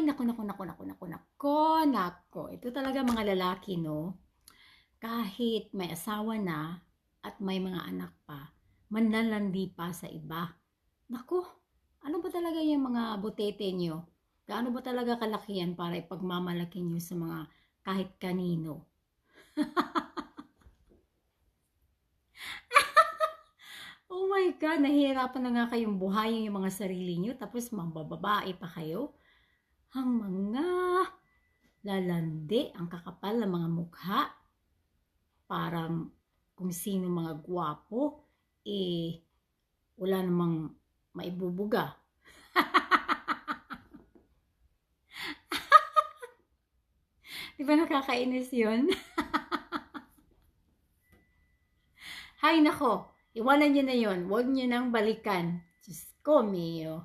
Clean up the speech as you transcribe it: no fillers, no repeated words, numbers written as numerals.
naku, naku, naku, naku, naku, naku, naku. Ito talaga mga lalaki, no? Kahit may asawa na at may mga anak pa, manlalandi pa sa iba. Naku, ano ba talaga yung mga butete nyo? Gaano ba talaga kalaki yan para ipagmamalaki nyo sa mga kahit kanino? Oh my God, nahihirapan na nga kayong buhayin yung mga sarili nyo, tapos mambababae pa kayo? Ang mga lalandi, ang kakapal ng mga mukha, parang kung sino mga gwapo, wala namang maibubuga. Di ba nakakainis yun? Hay nako, iwanan nyo na yun. Huwag nyo nang balikan. Diyos ko, Mio.